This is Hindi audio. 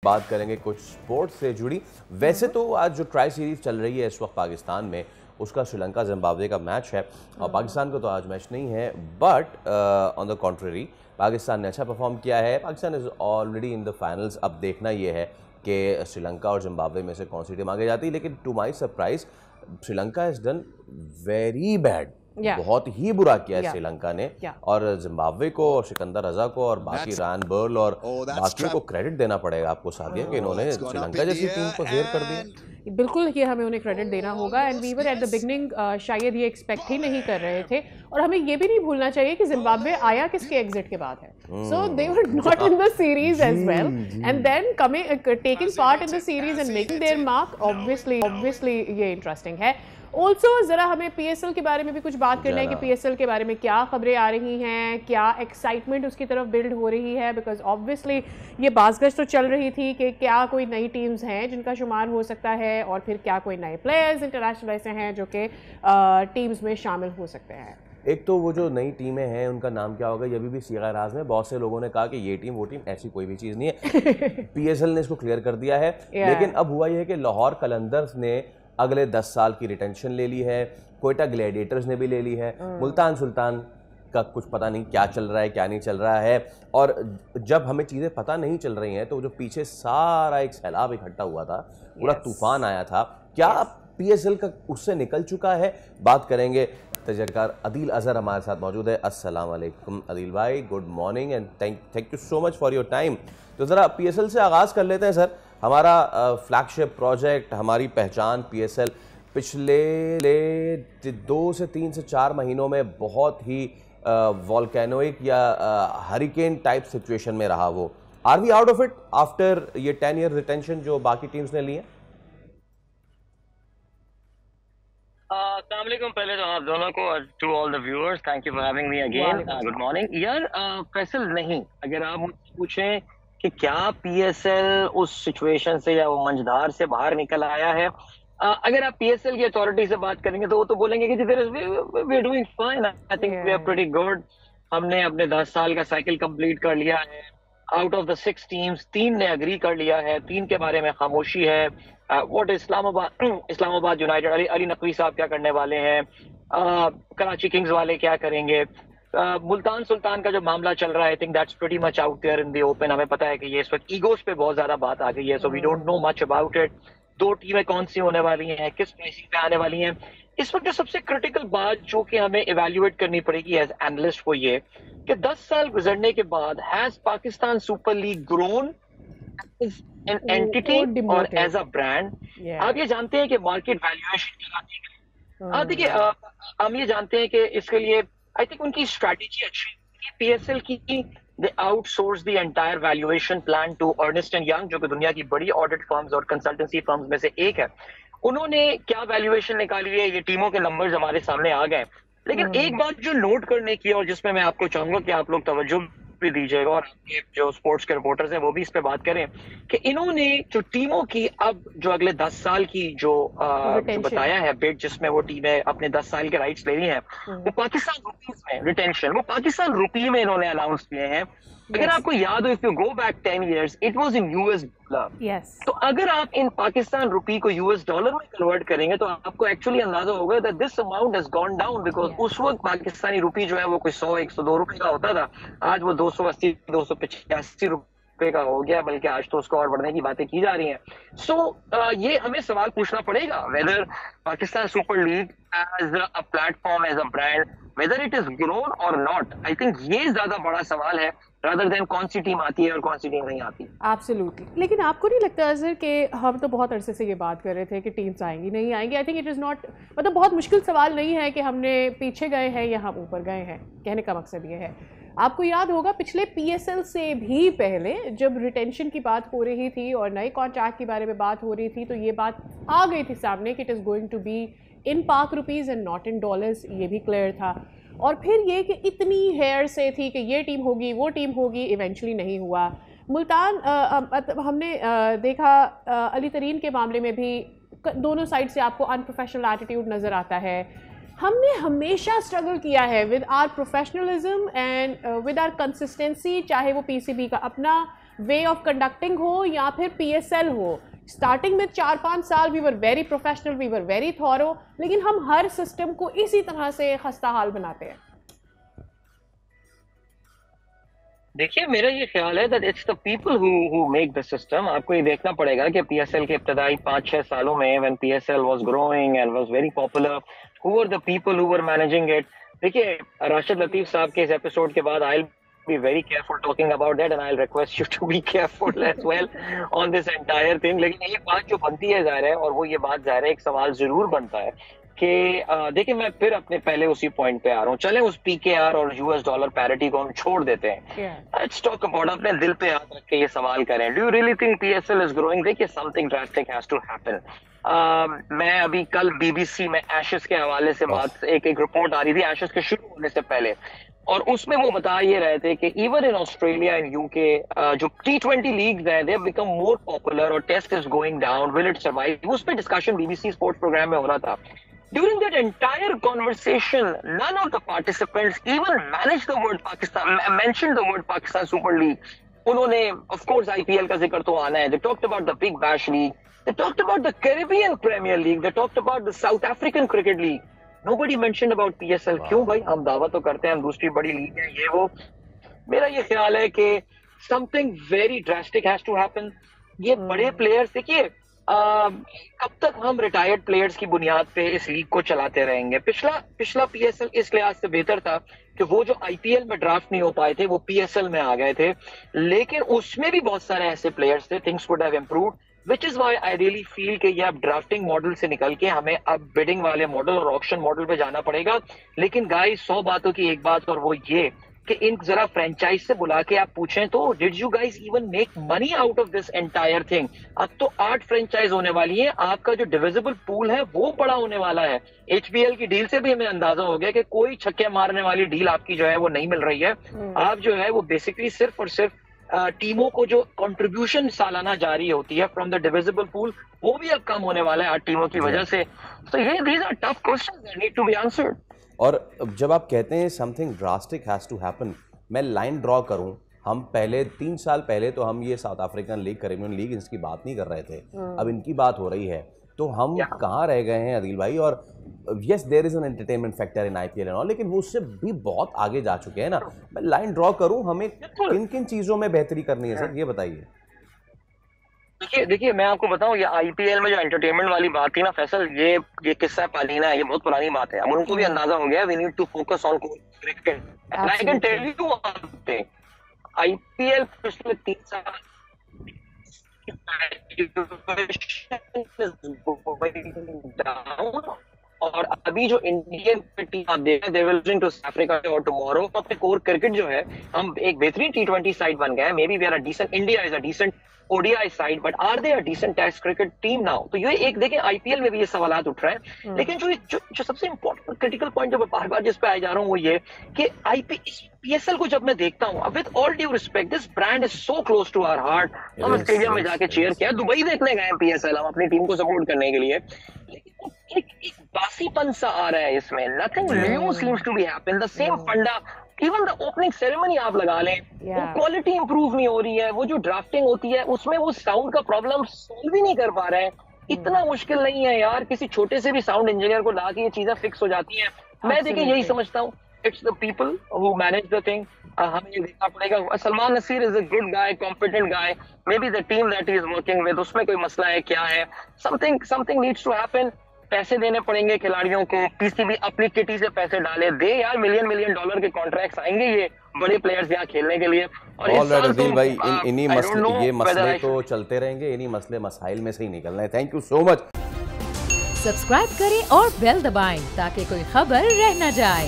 बात करेंगे कुछ स्पोर्ट्स से जुड़ी। वैसे तो आज जो ट्राई सीरीज चल रही है इस वक्त पाकिस्तान में, उसका श्रीलंका जिम्बाब्वे का मैच है और पाकिस्तान को तो आज मैच नहीं है, but on the contrary Pakistan ने अच्छा परफॉर्म किया है। Pakistan is already in the finals. अब देखना ये है कि श्रीलंका और जिम्बाब्वे में से कौन सी टीम आगे जाती है, लेकिन to my surprise Sri Lanka has done very bad. बहुत ही बुरा किया है श्रीलंका ने और जिम्बाब्वे को और सिकंदर रजा को और बाकी रायन बर्ल और बाकियों को क्रेडिट देना पड़ेगा आपको सादिया कि इन्होंने श्रीलंका जैसी टीम को ढेर कर दिया। बिल्कुल ये हमें उन्हें क्रेडिट देना होगा। And we were at the beginning शायद ये एक्सपेक्ट ही नहीं कर रहे थे और हमें ये भी नहीं भूलना चाहिए कि जिम्बाब्वे आया किसके एग्जिट के बाद है। So they were not in the series as well and then coming taking part in the series and making their mark. Obviously ये इंटरेस्टिंग है। ऑल्सो ज़रा हमें PSL के बारे में भी कुछ बात करना है कि PSL के बारे में क्या खबरें आ रही हैं, क्या एक्साइटमेंट उसकी तरफ बिल्ड हो रही है। बिकॉज ऑब्वियसली ये बाज़गश तो चल रही थी कि क्या कोई नई टीम्स हैं जिनका शुमार हो सकता है और फिर क्या कोई नए प्लेयर्स इंटरनेशनल ऐसे हैं जो कि टीम्स में शामिल हो सकते हैं। एक तो वो जो नई टीमें हैं उनका नाम क्या होगा ये अभी भी सीगा राज में। बहुत से लोगों ने कहा कि ये टीम वो टीम, ऐसी कोई भी चीज़ नहीं है। PSL ने इसको क्लियर कर दिया है। लेकिन अब हुआ यह है कि लाहौर कलंदर्स ने अगले 10 साल की रिटेंशन ले ली है, कोयटा ग्लैडिएटर्स ने भी ले ली है, मुल्तान सुल्तान का कुछ पता नहीं क्या चल रहा है क्या नहीं चल रहा है। और जब हमें चीज़ें पता नहीं चल रही हैं तो जो पीछे सारा एक सैलाब इकट्ठा हुआ था, पूरा तूफान आया था, क्या PSL का उससे निकल चुका है? बात करेंगे। तजरकार अदील अजहर हमारे साथ मौजूद है। अस्सलाम वालेकुम अदील भाई, good morning and thank you so much for your time. तो ज़रा PSL से आगाज़ कर लेते हैं सर। हमारा फ्लैगशिप प्रोजेक्ट, हमारी पहचान PSL पिछले 2 से 3 से 4 महीनों में बहुत ही वॉल्केनोइक या हरिकेन टाइप सिचुएशन में रहा। वो are we out of it after ये 10 ईयर रिटेंशन जो बाकी टीम्स ने ली है? अस्सलाम वालेकुम। पहले तो आप दोनों को, to all the viewers, thank you for having me again. Good morning यार। फैसल नहीं, अगर आप मुझसे पूछें कि क्या PSL उस सिचुएशन से या वो मंझधार से बाहर निकल आया है, अगर आप PSL की अथॉरिटी से बात करेंगे तो वो तो बोलेंगे कि we are doing fine, I think we are pretty good. हमने अपने 10 साल का साइकिल कंप्लीट कर लिया है। आउट ऑफ द 6 टीम्स 3 ने अग्री कर लिया है, 3 के बारे में खामोशी है। व्हाट इस्लामाबाद यूनाइटेड, अली नकवी साहब क्या करने वाले हैं, कराची किंग्स वाले क्या करेंगे, मुल्तान सुल्तान का जो मामला चल रहा है, I think that's pretty much out there in the open. हमें पता है कि ये इस वक्त ईगोस पे बहुत ज्यादा बात आ गई है, so we don't know much about it. 2 टीमें कौन सी होने वाली हैं, किस प्राइसिंग पे आने वाली हैं। इस वक्त जो सबसे क्रिटिकल बात जो कि हमें इवेल्युएट करनी पड़ेगी एज एनालिस्ट वो ये कि 10 साल गुजरने के बाद has Pakistan super league grown as an entity और एज अ ब्रांड? आप ये जानते हैं कि मार्केट वैल्यूएशन देखिए, हम ये जानते हैं कि इसके लिए आई थिंक उनकी स्ट्रैटेजी अच्छी है PSL की। They outsource the entire valuation plan to Ernst and Young, जो कि दुनिया की बड़ी ऑडिट फर्म्स और कंसल्टेंसी फर्म्स में से एक है। उन्होंने क्या वैल्यूएशन निकाली है, ये टीमों के नंबर्स हमारे सामने आ गए। लेकिन एक बात जो नोट करने की और जिसमें मैं आपको चाहूंगा कि आप लोग तवज्जो भी दीजिएगा और आपके जो स्पोर्ट्स के रिपोर्टर्स हैं वो भी इस पे बात करें कि इन्होंने जो टीमों की अब जो अगले 10 साल की जो बताया है बिड, जिसमें वो टीमें अपने 10 साल के राइट्स ले रही हैं, वो पाकिस्तान रुपीज में रिटेंशन, वो पाकिस्तान रुपये में इन्होंने अनाउंस किए हैं। अगर आपको याद हो, if you go back 10 years, it was in US dollar. तो अगर आप इन पाकिस्तान रुपी को US डॉलर में कन्वर्ट करेंगे तो आपको एक्चुअली अंदाजा होगा that this amount has gone down, because उस वक्त पाकिस्तानी रुपी जो है वो कोई 100-102 रुपए का होता था, आज वो 280-285 रुपए का हो गया, बल्कि आज तो उसको और बढ़ने की बातें की जा रही हैं। सो ये हमें सवाल पूछना पड़ेगा whether Pakistan super league as a platform, as a brand, whether it is grown or not. I think ये ज्यादा बड़ा सवाल है rather than कौन सी टीम आती है और कौन सी टीम नहीं आती। एब्सोल्युटली। लेकिन आपको नहीं लगता अजहर कि हम तो बहुत अरसे से ये बात कर रहे थे कि टीम्स आएंगी नहीं आएंगी? I think it is not, मतलब बहुत मुश्किल सवाल नहीं है कि हमने पीछे गए हैं या हम ऊपर गए हैं। कहने का मकसद ये है, आपको याद होगा पिछले PSL से भी पहले जब रिटेंशन की बात हो रही थी और नए कॉन्ट्रैक्ट के बारे में बात हो रही थी तो ये बात आ गई थी सामने कि it is going to be in Pak rupees and not in dollars. ये भी क्लियर था। और फिर ये कि इतनी हेयर से थी कि ये टीम होगी वो टीम होगी, इवेंचुअली नहीं हुआ। मुल्तान हमने देखा अली तरीन के मामले में भी दोनों साइड से आपको अनप्रोफेशनल एटीट्यूड नज़र आता है। हमने हमेशा स्ट्रगल किया है with our professionalism and with our consistency, चाहे वो PCB का अपना वे ऑफ कंडक्टिंग हो या फिर PSL हो। स्टार्टिंग में 4-5 साल we were very professional, we were very thorough, लेकिन हम हर सिस्टम को इसी तरह से खस्ता हाल बनाते हैं। देखिए, मेरा ये ख्याल है that it's the people who make the system. आपको ये देखना पड़ेगा कि PSL के इब्तदाई 5-6 सालों में when PSL was growing and was very popular, who were the people who were managing it. देखिए, राशिद लतीफ साहब के इस एपिसोड के बाद आई be very careful talking about that and I'll request you to be careful as well on this entire thing। लेकिन एक बात जो बनती है ज़ाहिर है, और वो ये बात ज़ाहिर है, एक सवाल जरूर बनता है कि देखिए, मैं फिर अपने पहले उसी पॉइंट पे आ रहा हूँ। चलें उस PKR और US डॉलर पैरिटी को हम छोड़ देते हैं। Let's talk about, अपने दिल पे हाथ रख के ये सवाल करें, do you really think PSL is growing? देखिए, something drastic has to happen। मैं अभी कल BBC में एशेस के हवाले से बात, एक रिपोर्ट आ रही थी एशेस के शुरू होने से पहले, और उसमें वो बता ये रहे थे कि even in Australia and UK जो T20 लीग्स हैं, they have become more popular और test is going down, will it survive? उस पे डिस्कशन BBC स्पोर्ट्स प्रोग्राम में हो रहा था। During that entire conversation, none of the participants even mentioned the word Pakistan Super League। उन्होंने, of course, IPL का जिक्र तो आना है। They talked about the Big Bash League, they talked about the Caribbean Premier League, they talked about the South African Cricket League। Nobody mentioned about PSL। क्यों भाई? हम दावा तो करते हैं हम दूसरी बड़ी लीग है, ये वो। मेरा ये ख्याल है कि something very drastic has to happen। ये बड़े प्लेयर्स, देखिए, कब तक हम रिटायर्ड प्लेयर्स की बुनियाद पे इस लीग को चलाते रहेंगे? पिछला PSL इस लिहाज से बेहतर था कि वो जो IPL में ड्राफ्ट नहीं हो पाए थे वो PSL में आ गए थे, लेकिन उसमें भी बहुत सारे ऐसे प्लेयर्स थे, things would have improved, which is why I really feel कि ये अब ड्राफ्टिंग मॉडल से निकल के हमें अब बिडिंग वाले मॉडल और ऑक्शन मॉडल पे जाना पड़ेगा। लेकिन गाइस, 100 बातों की एक बात, और वो ये कि इन जरा फ्रेंचाइज से बुला के आप पूछें तो did you guys even make money out of this entire thing? अब तो 8 फ्रेंचाइज होने वाली है, आपका जो डिविजिबल पूल है वो बड़ा होने वाला है। HPL की डील से भी हमें अंदाजा हो गया कि कोई छक्के मारने वाली डील आपकी जो है वो नहीं मिल रही है। आप जो है वो बेसिकली सिर्फ और सिर्फ टीमों को जो कंट्रीब्यूशन सालाना जारी होती है फ्रॉम द डिविजिबल पूल, वो भी अब कम होने वाला है 8 टीमों की वजह से। तो ये these are tough questions that need to be answered. और जब आप कहते हैं something drastic has to happen, मैं लाइन ड्रॉ करूं, हम पहले 3 साल पहले तो हम ये South African league, Caribbean league, इसकी बात नहीं कर रहे थे, अब इनकी बात हो रही है, तो हम कहाँ रह गए हैं अदिल भाई? और yes, there is an entertainment factor in IPL and all, लेकिन वो उससे भी बहुत आगे जा चुके हैं ना। मैं लाइन ड्रॉ करूं, हमें किन किन चीज़ों में बेहतरी करनी है सर, ये बताइए। देखिए, मैं आपको बताऊं, ये IPL में जो एंटरटेनमेंट वाली बात थी ना फैसल, ये किस्सा पालीना है, ये बहुत पुरानी बात है। अब उनको भी अंदाजा हो गया, we need to focus on cricket. And I can tell you one thing, IPL पिछले 3 साल और अभी जो इंडियन टीम आप देख रहे हैं, they will losing to South Africa और टुमारो। अपने कोर क्रिकेट जो है, हम एक बेहतरीन T20 साइड बन गए, maybe we are a decent, India is a decent ODI side, but are they a decent test cricket team now? तो ये एक देखें, IPL में भी ये सवालात उठ रहे हैं। लेकिन जो सबसे इंपॉर्टेंट क्रिटिकल पॉइंट जो मैं बार बार जिस पे आ जा रहा हूँ वो ये कि PSL को जब मैं देखता हूँ, with all due respect, this brand is so close to our heart. हम स्टेडियम में जाके चीयर किया, दुबई देखने गए PSL हम अपनी टीम को सपोर्ट करने के लिए, लेकिन एक बासीपन सा आ रहा है इसमें। Nothing new seems to be happen, the same फंडा। इवन द ओपनिंग सेरेमनी आप लगा लें, वो क्वालिटी इंप्रूव नहीं हो रही है, वो जो ड्राफ्टिंग होती है उसमें वो साउंड का प्रॉब्लम सॉल्व ही नहीं कर पा रहे हैं। इतना मुश्किल नहीं है यार, किसी छोटे से भी साउंड इंजीनियर को ला के ये चीजें फिक्स हो जाती हैं। मैं देखिए यही समझता हूँ, it's the people who manage the thing. हमें ये देखना पड़ेगा। Salman Nasir is a good guy, competent guy, maybe the team that he is working with, उसमें कोई मसला है क्या है? Something needs to happen. पैसे देने पड़ेंगे खिलाड़ियों को, PCB अपनी किटी से पैसे डाले दे यार, मिलियन डॉलर के कॉन्ट्रैक्ट्स आएंगे ये बड़े प्लेयर्स यहाँ खेलने के लिए। और अदिल भाई, इन्हीं मसले तो चलते रहेंगे, इन्हीं मसाइल में से ही निकलना है। Thank you so much. Subscribe करें और बेल दबाएं ताकि कोई खबर रह न जाए।